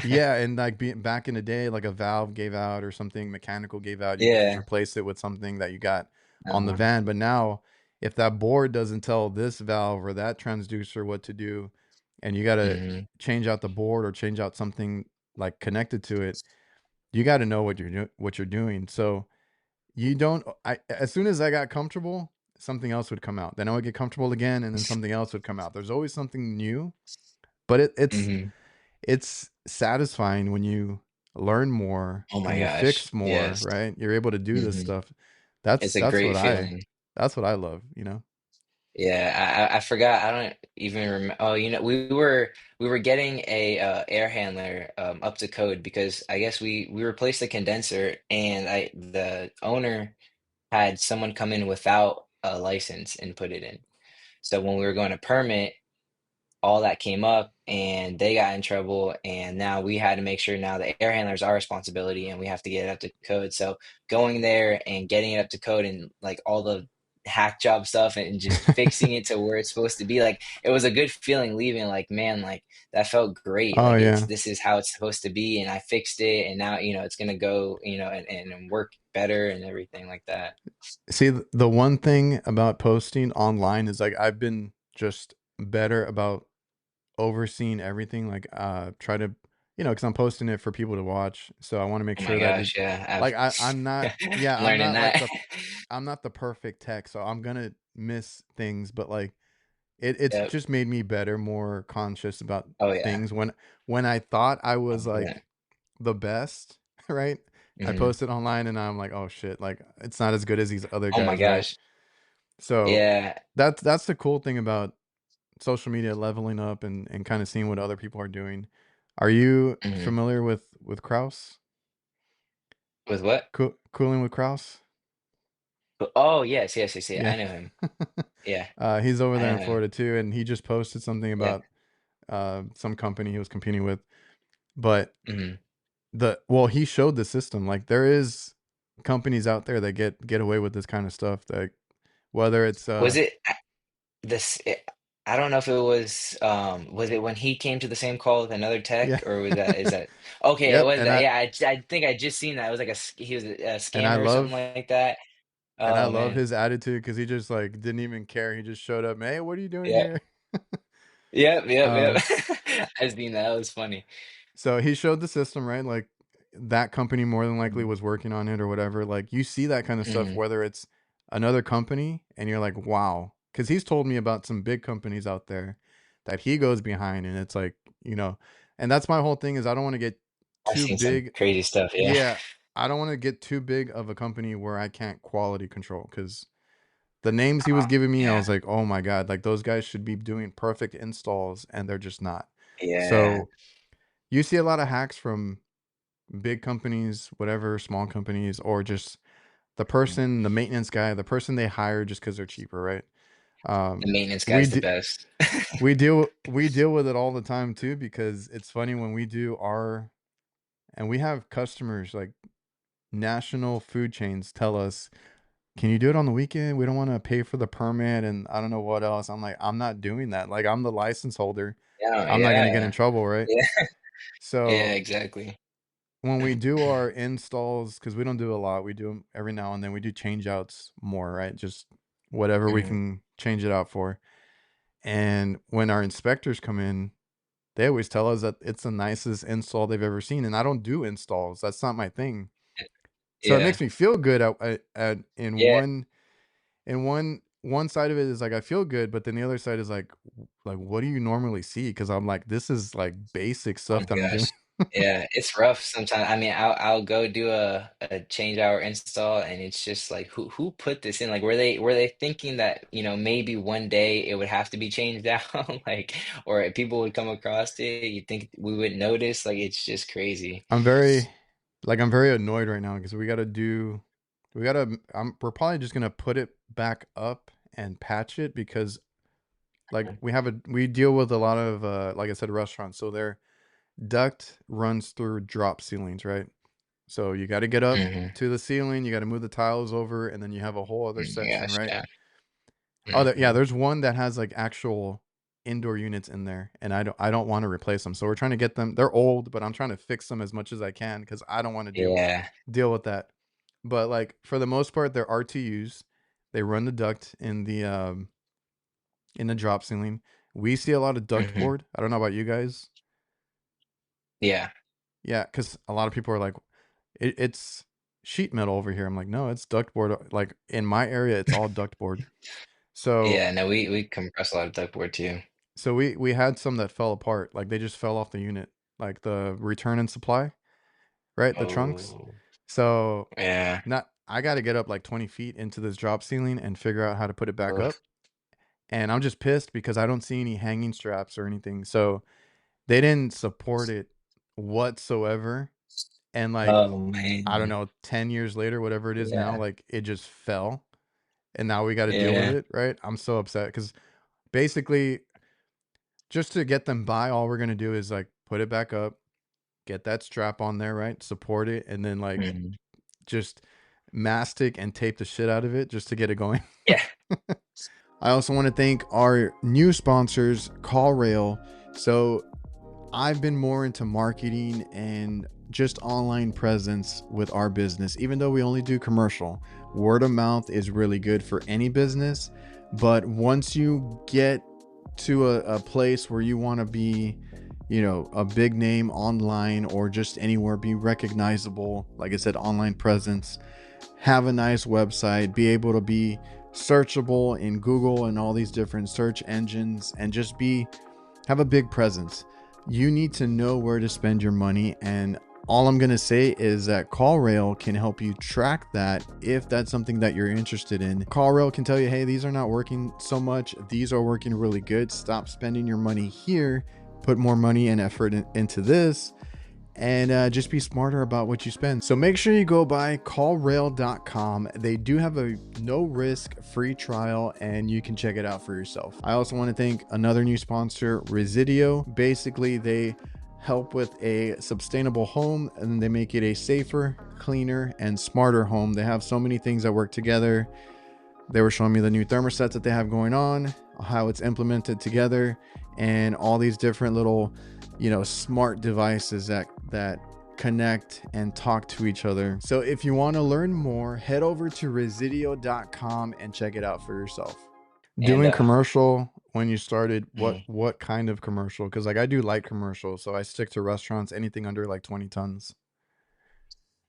S2: yeah, and like back in the day, like a valve gave out or something mechanical gave out, you could just
S1: Yeah.
S2: replace it with something that you got on the
S1: Uh-huh.
S2: van. But now, if that board doesn't tell this valve or that transducer what to do, and you got to
S1: Mhm.
S2: change out the board or change out something like connected to it, you got to know what you're doing. So you don't. I as soon as I got comfortable, something else would come out. Then I would get comfortable again, and then something else would come out. There's always something new, but
S1: Mhm.
S2: it's satisfying when you learn more
S1: Oh
S2: and
S1: my
S2: you
S1: gosh,
S2: fix more,
S1: yes.
S2: right? You're able to do this
S1: Mhm.
S2: stuff.
S1: It's
S2: That's
S1: a
S2: that's
S1: great
S2: what I
S1: feeling.
S2: that's what I love.
S1: Yeah, I forgot. I don't even remember. Oh, we were getting a air handler up to code because I guess we replaced the condenser, and I the owner had someone come in without a license and put it in. So when we were going to permit, all that came up and they got in trouble, and now we had to make sure now the air handler is our responsibility and we have to get it up to code. So going there and getting it up to code and like all the hack job stuff and just fixing it to where it's supposed to be, like it was a good feeling leaving, like man, like that felt great,
S2: Oh
S1: like it's
S2: yeah.
S1: this is how it's supposed to be, and I fixed it, and now it's gonna go, and work better and everything like that.
S2: See, the one thing about posting online is like I've been just better about overseeing everything. Like try to because I'm posting it for people to watch. So I want to make
S1: Oh my
S2: sure that it
S1: gosh, yeah,
S2: like I'm not yeah,
S1: I'm learning that.
S2: I'm not the perfect tech, so I'm gonna miss things, but like it's
S1: Yep.
S2: just made me better, more conscious about
S1: Oh yeah.
S2: things. When I thought I was
S1: 100%.
S2: like the best, right? I
S1: Mhm.
S2: posted online and I'm like, oh shit, like it's not as good as these other
S1: Oh my
S2: guys, right?
S1: gosh.
S2: So
S1: Yeah.
S2: that's the cool thing about social media leveling up and kind of seeing what other people are doing. Are you
S1: Mhm.
S2: familiar with Kraus?
S1: With what?
S2: Cooling with Kraus?
S1: Oh, yes, yes, yes, yeah,
S2: Yeah.
S1: I know him. Yeah,
S2: He's over
S1: I
S2: there
S1: know
S2: in
S1: him.
S2: Florida too, and he just posted something
S1: Yeah.
S2: about some company he was competing with. But
S1: Mhm.
S2: he showed the system. Like there is companies out there that get away with this kind of stuff that whether it's
S1: Was it this? I don't know if it was it when he came to the same call with another
S2: yeah.
S1: tech, or was that is that okay? It
S2: Yep.
S1: was that. Yeah, I think I just seen that. It was like he was a
S2: And I
S1: scammer or something
S2: love
S1: like that.
S2: and I
S1: Oh
S2: love
S1: man.
S2: his attitude because he just like didn't even care. He just showed up. Hey, what are you doing
S1: Yeah.
S2: here?
S1: Yep. Yep.
S2: um,
S1: Yep. I seen that. That was funny.
S2: So he showed the system, right? Like that company more than likely
S1: Mhm.
S2: was working on it or whatever. Like you see that kind of stuff,
S1: Mhm.
S2: whether it's another company and you're like, wow. Cause he's told me about some big companies out there that he goes behind and it's like, you know, and that's my whole thing is I don't want to get
S1: I've
S2: too
S1: seen some
S2: big.
S1: crazy stuff. Yeah.
S2: Yeah. I don't want to get too big of a company where I can't quality control. Cause the names he was giving me, I
S1: Yeah.
S2: was like, oh my God, like those guys should be doing perfect installs and they're just not.
S1: Yeah.
S2: So you see a lot of hacks from big companies, whatever, small companies, or just the maintenance guy, the person they hire just because they're cheaper, right?
S1: The
S2: Um,
S1: maintenance
S2: we
S1: guy's the
S2: do,
S1: best.
S2: we deal with it all the time too because it's funny when we do our and we have customers like national food chains tell us, "Can you do it on the weekend? We don't want to pay for the permit and I don't know what else." I'm like, "I'm not doing that. Like I'm the license holder.
S1: Yeah.
S2: I'm not going to get in
S1: Yeah.
S2: trouble, right?"
S1: Yeah. Yeah.
S2: So
S1: Exactly.
S2: when we do our installs, because we don't do a lot, we do them every now and then. We do change outs more, right? Just whatever we
S1: Mhm.
S2: can change it out for. And when our inspectors come in, they always tell us that it's the nicest install they've ever seen. And I don't do installs. That's not my thing. So it
S1: Yeah.
S2: makes me feel good at in
S1: Yeah.
S2: one side of it is like I feel good, but then the other side is like what do you normally see? Because I'm like, this is like basic
S1: Oh
S2: stuff that I'm doing.
S1: gosh. Yeah, it's rough sometimes. I mean, I'll go do a change hour install, and it's just like who put this in? Like, were they thinking that, maybe one day it would have to be changed out, like, or people would come across it? You think we would notice? Like, it's just crazy.
S2: I'm very annoyed right now because we're probably just gonna put it back up and patch it because like we deal with a lot of like I said, restaurants. So their duct runs through drop ceilings, right? So you got to get up
S1: Hmm.
S2: to the ceiling, you got to move the tiles over, and then you have a whole other section,
S1: Gosh,
S2: right?
S1: yeah.
S2: Oh, yeah,
S1: Hmm.
S2: there's one that has like actual indoor units in there, and I don't want to replace them. So we're trying to get them. They're old, but I'm trying to fix them as much as I can because I don't want to
S1: Yeah.
S2: deal with that. But like for the most part, they're RTUs. They run the duct in the drop ceiling. We see a lot of duct
S1: Hmm.
S2: board. I don't know about you guys.
S1: Yeah.
S2: Yeah, because a lot of people are like, it's sheet metal over here. I'm like, no, it's duct board. Like in my area, it's all duct board. So
S1: Yeah. No, we compress a lot of ductwork too.
S2: so we had some that fell apart. Like they just fell off the unit, like the return and supply, right? The trunks.
S1: Oh,
S2: So
S1: yeah.
S2: not I got to get up like 20 feet into this drop ceiling and figure out how to put it back
S1: Ugh.
S2: up. And I'm just pissed because I don't see any hanging straps or anything. So they didn't support it whatsoever. And like,
S1: Oh
S2: I don't
S1: man.
S2: know, 10 years later, whatever it is now,
S1: Yeah.
S2: like it just fell. And now we got to deal with
S1: Yeah.
S2: it, right? I'm so upset because basically, just to get them by, all we're going to do is like put it back up, get that strap on there, right? Support it, and then like
S1: Mhm.
S2: just mastic and tape the shit out of it just to get it going.
S1: Yeah.
S2: I also want to thank our new sponsors, CallRail. So I've been more into marketing and just online presence with our business, even though we only do commercial. Word of mouth is really good for any business. But once you get to a place where you want to be, a big name online or just anywhere, be recognizable, like I said, online presence, have a nice website, be able to be searchable in Google and all these different search engines, and just have a big presence. You need to know where to spend your money. And all I'm going to say is that CallRail can help you track that if that's something that you're interested in. CallRail can tell you, hey, these are not working so much. These are working really good. Stop spending your money here. Put more money and effort into this, and just be smarter about what you spend. So make sure you go by callrail.com. They do have a no risk free trial and you can check it out for yourself. I also want to thank another new sponsor, Residio. Basically, they help with a sustainable home and they make it a safer, cleaner, and smarter home. They have so many things that work together. They were showing me the new thermostats that they have going on, how it's implemented together, and all these different little, smart devices that connect and talk to each other. So if you want to learn more, head over to residio.com and check it out for yourself.
S1: And
S2: Doing commercial when you started, what
S1: mhm.
S2: what kind of commercial? Because like I do light commercial, so I stick to restaurants, anything under like 20 tons.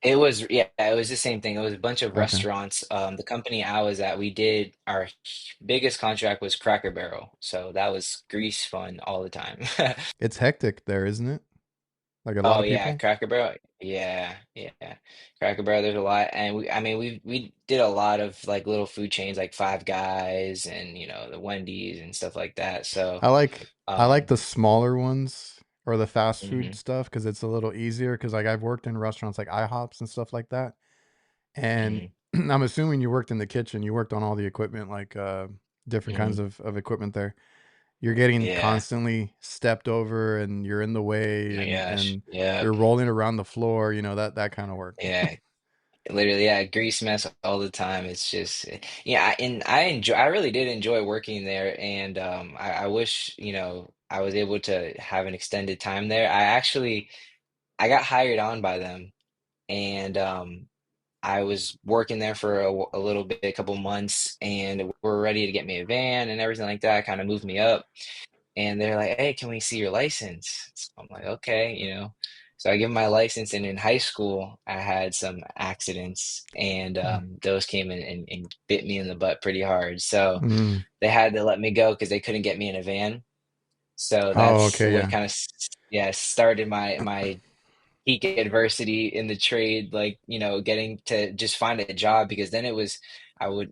S1: It was, yeah, it was the same thing. It was a bunch of
S2: Okay.
S1: restaurants. The company I was at, we did our biggest contract was Cracker Barrel, so that was grease fun all the time.
S2: It's hectic there, isn't it? Like a lot
S1: Oh
S2: of
S1: yeah,
S2: people.
S1: Cracker Barrel. Yeah, yeah. Cracker Barrel, there's a lot. And I mean, we did a lot of like little food chains like Five Guys and the Wendy's and stuff like that. So,
S2: I like
S1: um,
S2: the smaller ones or the fast food
S1: hmm
S2: stuff because it's a little easier. Because like I've worked in restaurants like IHOPs and stuff like that, and
S1: hmm
S2: I'm assuming you worked in the kitchen. You worked on all the equipment, like different kinds
S1: hmm
S2: of equipment there. You're getting
S1: yeah.
S2: constantly stepped over, and you're in the
S1: Oh
S2: way,
S1: my
S2: and
S1: gosh.
S2: you're
S1: Yep.
S2: rolling around the floor. That kind of work.
S1: Yeah. Literally, yeah, grease mess all the time. It's just, yeah, and I really did enjoy working there, and I wish, I was able to have an extended time there. I got hired on by them, and I was working there for a little bit, a couple months, and were ready to get me a van and everything like that. Kind of moved me up. And they're like, "Hey, can we see your license?" So I'm like, "Okay." So I give 'em my license, and in high school, I had some accidents, and those came in and bit me in the butt pretty hard. So
S2: Mm.
S1: they had to let me go because they couldn't get me in a van. So
S2: Oh,
S1: that's
S2: okay,
S1: what
S2: yeah,
S1: kind of, yeah, started my peak adversity in the trade, like, getting to just find a job, because then it was, I would,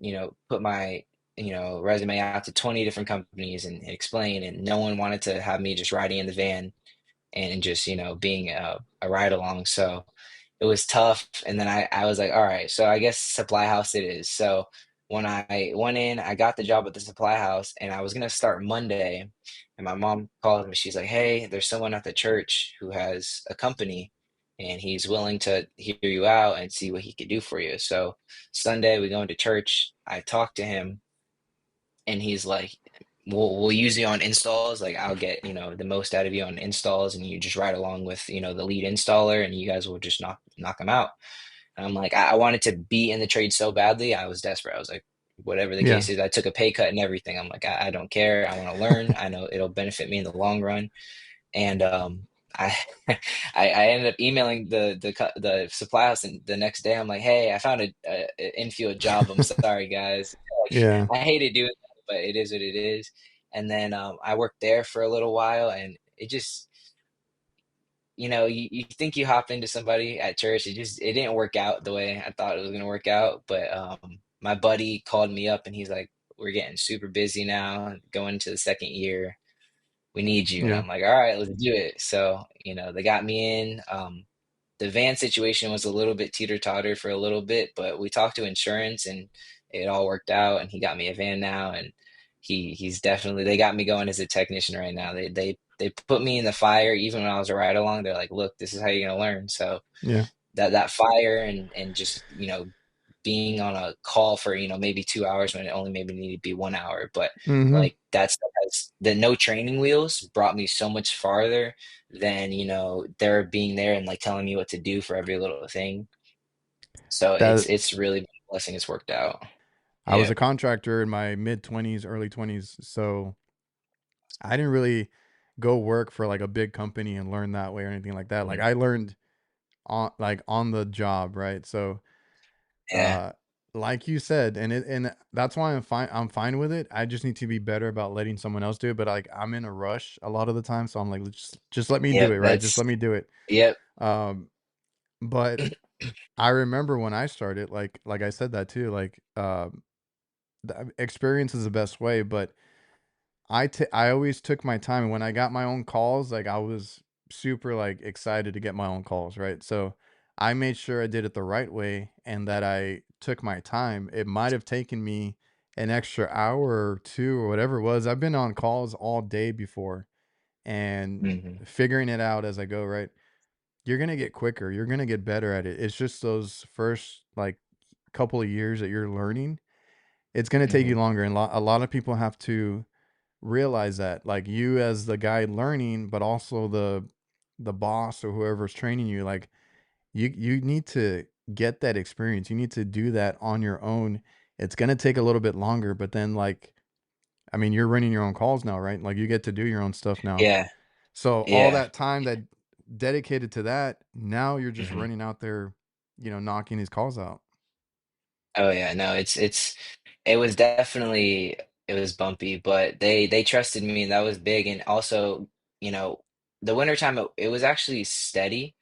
S1: put my, resume out to 20 different companies and explain, and no one wanted to have me just riding in the van and just, being a ride along. So it was tough. And then I was like, all right, so I guess supply house it is. So when I went in, I got the job at the supply house, and I was gonna start Monday. And my mom called me. She's like, "Hey, there's someone at the church who has a company, and he's willing to hear you out and see what he could do for you." So Sunday we go into church. I talk to him, and he's like, we'll use you on installs. Like, I'll get, the most out of you on installs, and you just ride along with, the lead installer, and you guys will just knock them out. And I'm like, I wanted to be in the trade so badly. I was desperate. I was like, whatever the
S2: yeah,
S1: case is, I took a pay cut and everything. I'm like, I don't care. I want to learn. I know it'll benefit me in the long run. And I, I ended up emailing the supply house, and the next day I'm like, "Hey, I found a infield job. I'm sorry, guys.
S2: yeah.
S1: Like, I hated doing that, but it is what it is." And then I worked there for a little while, and it just, you think you hop into somebody at church. It didn't work out the way I thought it was gonna work out. But my buddy called me up, and he's like, "We're getting super busy now, going to the second year. We need you." And
S2: Yeah.
S1: I'm like, "All right, let's do it." So, they got me in. The van situation was a little bit teeter-totter for a little bit, but we talked to insurance, and it all worked out, and he got me a van now, and he's definitely, they got me going as a technician right now. They put me in the fire even when I was a ride along. They're like, "Look, this is how you're gonna learn." So
S2: Yeah.
S1: that fire, and just, being on a call for, maybe 2 hours when it only maybe needed to be 1 hour. But
S2: Mhm.
S1: like, that stuff has, the no training wheels brought me so much farther than, there being there and like telling me what to do for every little thing. So
S2: That
S1: it's really been a blessing. It's worked out.
S2: I was
S1: Yeah.
S2: a contractor in my mid-20s, early 20s, so I didn't really go work for, like, a big company and learn that way or anything like that. Like,
S1: Mhm.
S2: I learned on the job, right? So,
S1: Yeah.
S2: uh, like you said, and that's why I'm fine with it. I just need to be better about letting someone else do it, but, like, I'm in a rush a lot of the time, so I'm like, "Just let me do
S1: Yep.
S2: it, right? Just
S1: That's
S2: let me do it."
S1: yep.
S2: Um, but I remember when I started, like I said that too, like, the experience is the best way, but I always took my time, and when I got my own calls, like, I was super, like, excited to get my own calls, right? So, I made sure I did it the right way and that I took my time. It might have taken me an extra hour or 2 or whatever it was. I've been on calls all day before and
S1: hmm
S2: figuring it out as I go, right? You're gonna get quicker, you're gonna get better at it. It's just those first, like, couple of years that you're learning, it's going to take you
S1: Hmm.
S2: longer, and a lot of people have to realize that, like you as the guy learning, but also the boss or whoever's training you, like you need to get that experience. You need to do that on your own. It's going to take a little bit longer, but then like I mean, you're running your own calls now, right? Like you get to do your own stuff now.
S1: Yeah,
S2: So all
S1: yeah.
S2: that time that dedicated to that, now you're just
S1: Hmm.
S2: running out there, knocking these calls out.
S1: Oh yeah, no, it was definitely, it was bumpy, but they trusted me, and that was big. And also, you know, the wintertime it was actually steady,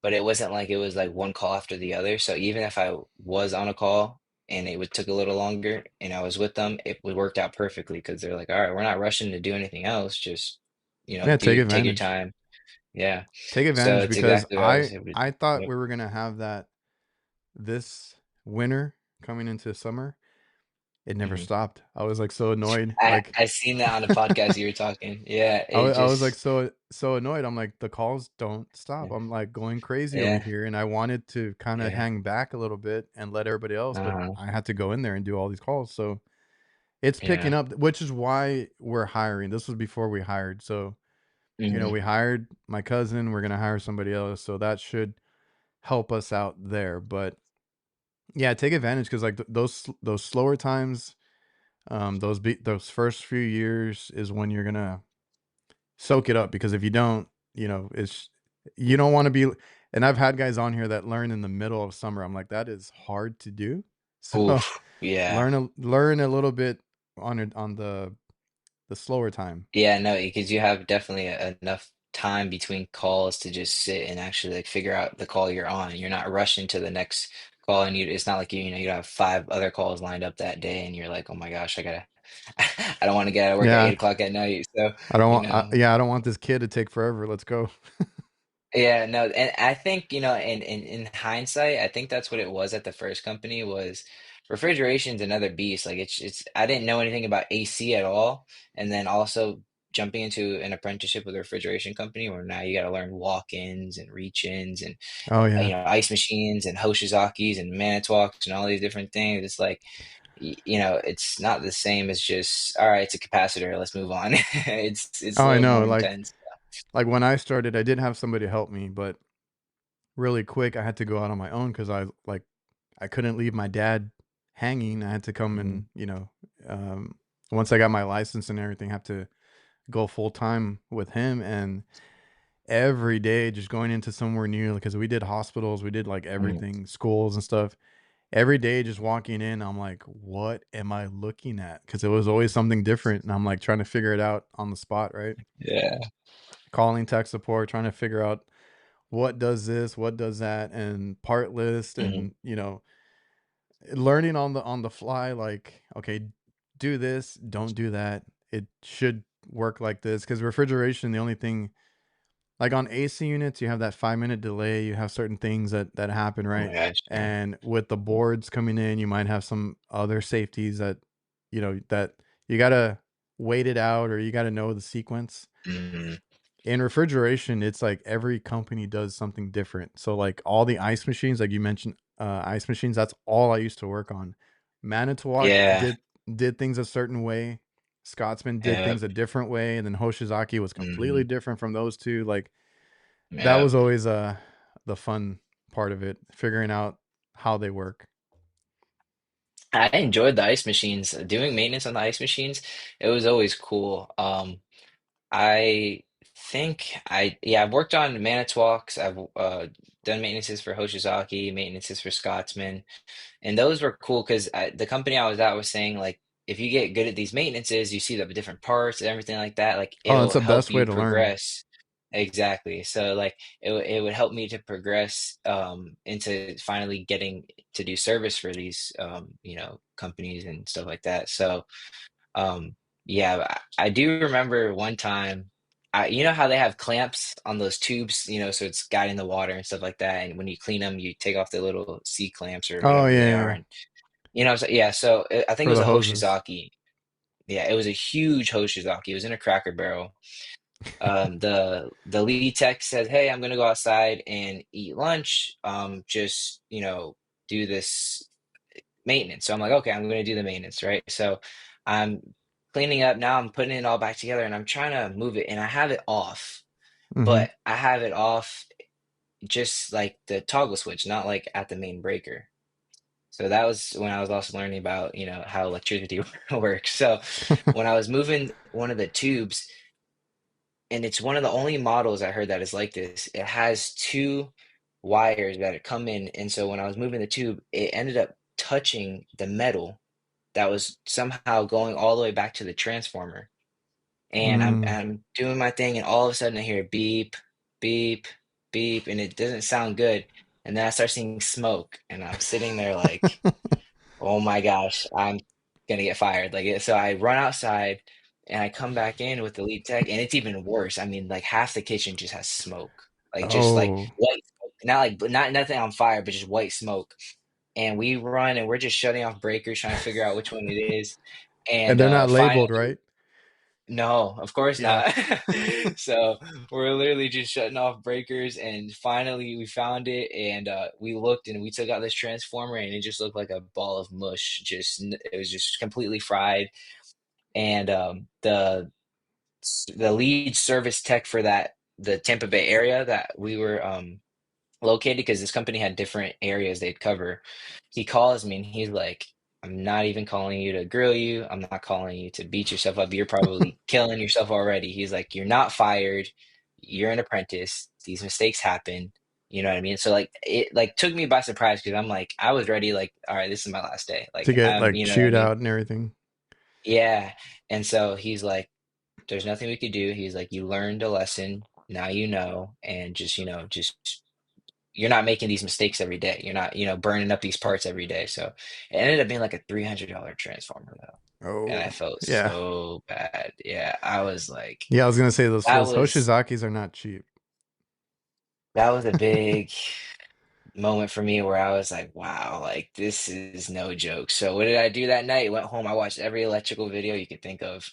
S1: but it wasn't like it was like one call after the other. So even if I was on a call and it would took a little longer and I was with them, it would worked out perfectly because they're like, all right, we're not rushing to do anything else, just
S2: Yeah, take
S1: take your
S2: advantage.
S1: time. Yeah.
S2: Take
S1: So
S2: advantage
S1: it's
S2: because
S1: exactly what I
S2: I
S1: was able to.
S2: I thought
S1: Yep.
S2: we were going to have that this winter coming into summer. It never
S1: Hmm.
S2: stopped. I was like so annoyed. Like
S1: I seen that on the podcast you were talking. Yeah, it
S2: I was like
S1: just,
S2: so annoyed. I'm like the calls don't stop.
S1: yeah,
S2: I'm like going crazy over
S1: yeah,
S2: here, and I wanted to kind of
S1: yeah.
S2: hang back a little bit and let everybody else, but
S1: Uh-huh.
S2: I had to go in there and do all these calls. So it's picking
S1: Yeah.
S2: up, which is why we're hiring. This was before we hired. So,
S1: Hmm.
S2: we hired my cousin, we're going to hire somebody else. So that should help us out there. But yeah, take advantage because like those slower times, those first few years is when you're gonna soak it up because if you don't, it's you don't want to be. And I've had guys on here that learn in the middle of summer. I'm like, that is hard to do. So
S1: Oof. Yeah.
S2: learn a little bit on the slower time.
S1: Yeah, no, because you have definitely enough time between calls to just sit and actually like figure out the call you're on. You're not rushing to the next call, and it's not like you have five other calls lined up that day, and you're like, oh my gosh, I gotta, I don't want to get out of work at
S2: Yeah,
S1: 8 o'clock at night. So,
S2: I don't
S1: you
S2: want.
S1: know.
S2: Yeah, I don't want this kid to take forever. Let's go.
S1: Yeah, no, and I think, in hindsight, I think that's what it was at the first company was refrigeration's another beast. Like it's I didn't know anything about AC at all. And then also jumping into an apprenticeship with a refrigeration company where now you got to learn walk-ins and reach-ins and
S2: Oh yeah.
S1: ice machines and Hoshizakis and Manitowocks and all these different things. It's like it's not the same as just all right, it's a capacitor, let's move on. It's
S2: Oh,
S1: a
S2: I
S1: little
S2: know.
S1: more
S2: Like
S1: intense.
S2: when I started, I did have somebody help me, but really quick, I had to go out on my own because I couldn't leave my dad hanging. I had to come
S1: Mhm.
S2: and once I got my license and everything, have to go full time with him. And every day, just going into somewhere new because we did hospitals, we did like
S1: Mhm.
S2: everything, schools and stuff. Every day, just walking in, I'm like, what am I looking at? Because it was always something different, and I'm like trying to figure it out on the spot, right?
S1: Yeah.
S2: Calling tech support, trying to figure out what does this, what does that, and part list,
S1: Mhm.
S2: and learning on the fly. Like, okay, do this, don't do that. It should work like this because refrigeration, the only thing like on AC units, you have that 5 minute delay. You have certain things that happen,
S1: Oh
S2: right?
S1: my gosh, yeah.
S2: And with the boards coming in, you might have some other safeties that that you gotta wait it out or you gotta know the sequence.
S1: Mhm.
S2: In refrigeration, it's like every company does something different. So like all the ice machines, like you mentioned, ice machines, that's all I used to work on. Manitowoc
S1: Yeah,
S2: did things a certain way. Scotsman did
S1: yep,
S2: things a different way, and then Hoshizaki was completely
S1: mhm,
S2: different from those two. Like that
S1: yep.
S2: was always the fun part of it, figuring out how they work.
S1: I enjoyed the ice machines. Doing maintenance on the ice machines, it was always cool. I think yeah, I've worked on Manitowocks. I've done maintenances for Hoshizaki, maintenances for Scotsman. And those were cool because the company I was at was saying like if you get good at these maintenances, you see the different parts and everything like that, like
S2: Oh, that's
S1: it'll
S2: the
S1: help
S2: best way
S1: you
S2: to learn.
S1: progress. Exactly. So like it would help me to progress into finally getting to do service for these companies and stuff like that. So um yeah, I do remember one time you know how they have clamps on those tubes, so it's guiding the water and stuff like that. And when you clean them, you take off the little C clamps or
S2: Oh
S1: whatever they
S2: yeah,
S1: are,
S2: yeah.
S1: and so, yeah, so I think it
S2: For
S1: was
S2: the
S1: a
S2: hoses.
S1: Hoshizaki. Yeah, it was a huge Hoshizaki. It was in a Cracker Barrel. The lead tech said, "Hey, I'm gonna go outside and eat lunch. Just do this maintenance. So I'm like, okay, I'm going to do the maintenance, right? So I'm cleaning up now. I'm putting it all back together, and I'm trying to move it, and I have it off,
S2: Mhm.
S1: but I have it off just like the toggle switch, not like at the main breaker. So that was when I was also learning about, how electricity works. So when I was moving one of the tubes, and it's one of the only models I heard that is like this, it has two wires that come in. And so when I was moving the tube, it ended up touching the metal that was somehow going all the way back to the transformer. And I'm
S2: Mm.
S1: I'm doing my thing, and all of a sudden I hear beep, beep, beep, and it doesn't sound good. And then I start seeing smoke, and I'm sitting there like, oh my gosh, I'm gonna get fired. So I run outside and I come back in with the lead tech, and it's even worse. I mean, like half the kitchen just has smoke, like just like
S2: Oh,
S1: white smoke, not like not nothing on fire, but just white smoke. And we run, and we're just shutting off breakers, trying to figure out which one it is.
S2: and
S1: And
S2: they're not
S1: finally,
S2: labeled, right?
S1: no, of course
S2: Yeah.
S1: not. So we're literally just shutting off breakers, and finally we found it, and we looked and we took out this transformer, and it just looked like a ball of mush. It was just completely fried. And the lead service tech for the Tampa Bay area that we were located, because this company had different areas they'd cover. He calls me and he's like, I'm not even calling you to grill you. I'm not calling you to beat yourself up. You're probably killing yourself already. He's like, you're not fired. You're an apprentice. These mistakes happen. You know what I mean? So like it like took me by surprise, because I'm like, I was ready, like, all right, this is my last day.
S2: To
S1: Like
S2: get
S1: I'm,
S2: like
S1: you know what I
S2: chewed
S1: mean?
S2: out and everything.
S1: Yeah. And so he's like, there's nothing we could do. He's like, you learned a lesson. Now you know, and just, just you're not making these mistakes every day. You're not, burning up these parts every day. So it ended up being like a $300 transformer though. And I
S2: Oh,
S1: felt
S2: yeah.
S1: so bad. Yeah, I was like,
S2: Yeah, I was gonna say those
S1: that
S2: those
S1: was
S2: Hoshizakis are not cheap.
S1: that was a big moment for me, where I was like, wow, like this is no joke. So what did I do that night? Went home, I watched every electrical video you could think of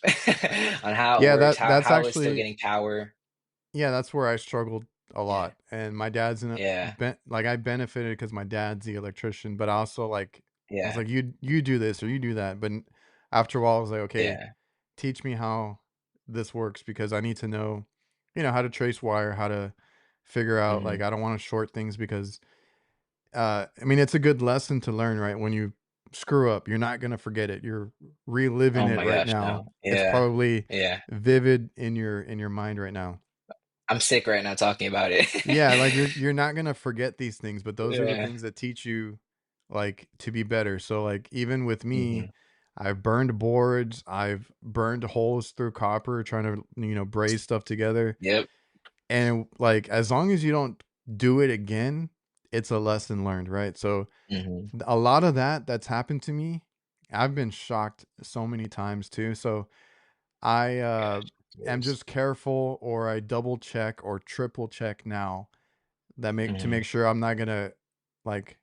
S1: on how it
S2: Yeah,
S1: works,
S2: that's
S1: how it's still
S2: actually,
S1: getting power.
S2: yeah, that's where I struggled a
S1: Yeah.
S2: lot. And my dad's in a
S1: Yeah.
S2: like I benefited because my dad's the electrician, but I also like I was
S1: Yeah.
S2: like, you do this or you do that. But after a while, I was like, okay,
S1: Yeah.
S2: teach me how this works because I need to know, how to trace wire, how to figure out like
S1: Hmm.
S2: I don't want to short things because I mean it's a good lesson to learn, right? When you screw up, you're not gonna forget it. You're reliving
S1: Oh
S2: it
S1: my
S2: right
S1: gosh,
S2: now.
S1: no.
S2: It's
S1: Yeah.
S2: probably
S1: Yeah.
S2: vivid in your mind right now.
S1: I'm sick right now talking about it.
S2: Yeah, like you're not gonna forget these things, but those are the
S1: Yeah.
S2: things that teach you like to be better. So like even with me,
S1: Mhm.
S2: I've burned boards, I've burned holes through copper trying to, braze stuff together.
S1: Yep.
S2: And like as long as you don't do it again, it's a lesson learned, right? So
S1: Mhm.
S2: a lot of that's happened to me. I've been shocked so many times too. So I
S1: Gosh,
S2: am
S1: yes.
S2: just careful or I double check or triple check now that make to make
S1: Mhm.
S2: sure I'm not gonna like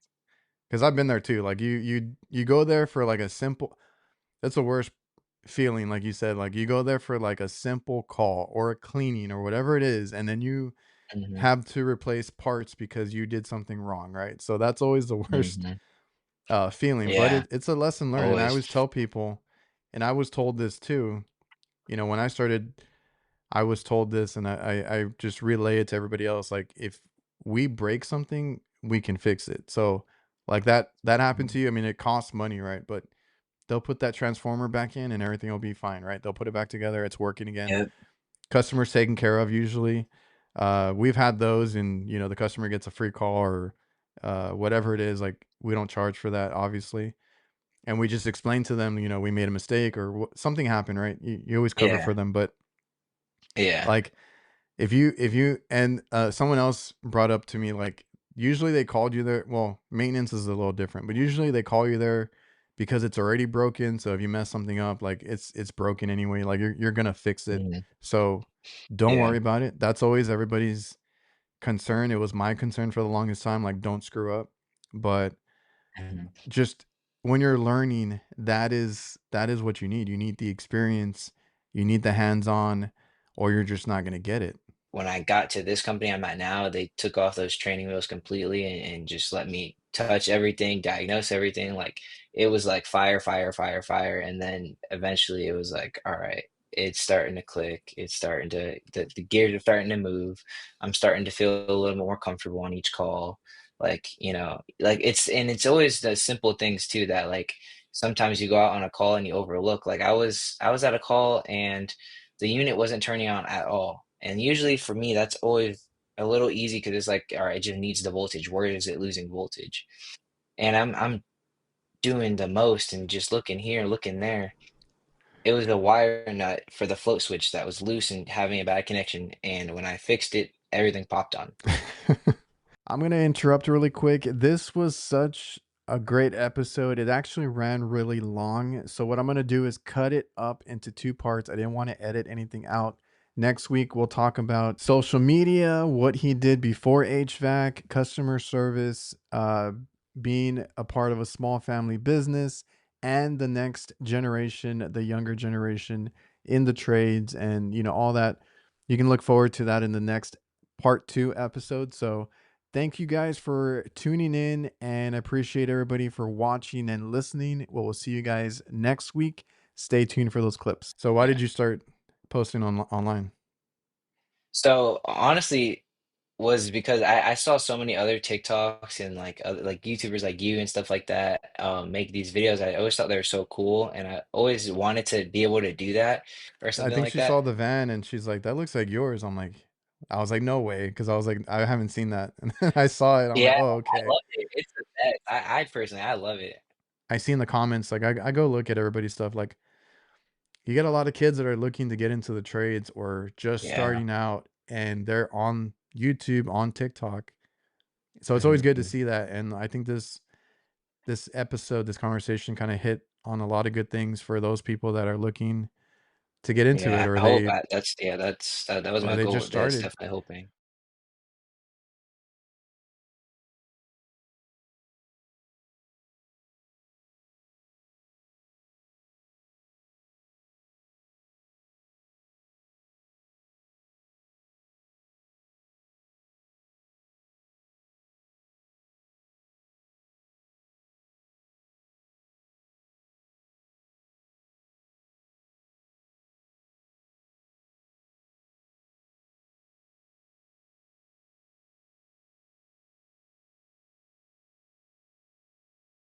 S2: because I've been there too. Like you go there for like a simple that's the worst feeling, like you said, like you go there for like a simple call or a cleaning or whatever it is, and then you
S1: Mhm.
S2: have to replace parts because you did something wrong, right? So that's always the worst
S1: Mhm.
S2: feeling, but
S1: Yeah,
S2: it's a lesson learned. And I
S1: always.
S2: always tell people, and I was told this too, when I started I was told this and I just relay it to everybody else. Like if we break something, we can fix it. So like that happened
S1: Mhm.
S2: to you. I mean, it costs money, right? But they'll put that transformer back in and everything will be fine, right? They'll put it back together. It's working again.
S1: Yep.
S2: Customers taken care of usually. We've had those and the customer gets a free call or whatever it is. Like we don't charge for that, obviously. And we just explain to them, we made a mistake or something happened, right? You always cover
S1: Yeah.
S2: for them. But
S1: Yeah.
S2: like if you and someone else brought up to me like usually they called you there. Well, maintenance is a little different, but usually they call you there because it's already broken. So if you mess something up, like it's broken anyway. Like you're gonna fix it.
S1: Mhm.
S2: So don't
S1: Yeah.
S2: worry about it. That's always everybody's concern. It was my concern for the longest time. Like don't screw up. But
S1: Mhm.
S2: just when you're learning, that is what you need. You need the experience. You need the hands on, or you're just not gonna get it.
S1: when I got to this company I'm at now, they took off those training wheels completely and just let me touch everything, diagnose everything. Like it was like fire, fire, fire, fire. And then eventually it was like, all right, it's starting to click. It's starting to, the gears are starting to move. I'm starting to feel a little more comfortable on each call. Like, like and it's always the simple things too that like sometimes you go out on a call and you overlook. Like I was at a call and the unit wasn't turning on at all. And usually for me, that's always a little easy because it's like, all right, it just needs the voltage. Where is it losing voltage? And I'm doing the most and just looking here, looking there. It was a wire nut for the float switch that was loose and having a bad connection. And when I fixed it, everything popped on.
S2: I'm going to interrupt really quick. This was such a great episode. It actually ran really long. So, what I'm going to do is cut it up into two parts. I didn't want to edit anything out. Next week, we'll talk about social media, what he did before HVAC, customer service, being a part of a small family business, and the next generation, the younger generation in the trades, and all that. You can look forward to that in the next part 2 episode. So, thank you guys for tuning in, and I appreciate everybody for watching and listening. Well, we'll see you guys next week. Stay tuned for those clips. So, why did
S1: Yeah.
S2: you start posting online?
S1: So honestly, was because I saw so many other TikToks and like other, like YouTubers like you and stuff like that make these videos. I always thought they were so cool, and I always wanted to be able to do that or
S2: I
S1: something
S2: think
S1: like
S2: she saw
S1: that.
S2: the van and she's like, "That looks like yours." I was like, "No way," because I was like, "I haven't seen that." And then I saw it. I'm like,
S1: Yeah,
S2: "Oh,
S1: I
S2: okay."
S1: love it. It's the best. I personally, I love it.
S2: I see in the comments, like, I go look at everybody's stuff. Like, you get a lot of kids that are looking to get into the trades or just
S1: Yeah.
S2: starting out, and they're on YouTube, on TikTok. So it's always good to
S1: Mhm.
S2: see that. And I think this episode, this conversation kind of hit on a lot of good things for those people that are looking to get into it,
S1: Yeah,
S2: or
S1: I hope
S2: they
S1: that's yeah, that was
S2: or
S1: my
S2: they
S1: goal.
S2: just
S1: That's
S2: started.
S1: definitely hoping.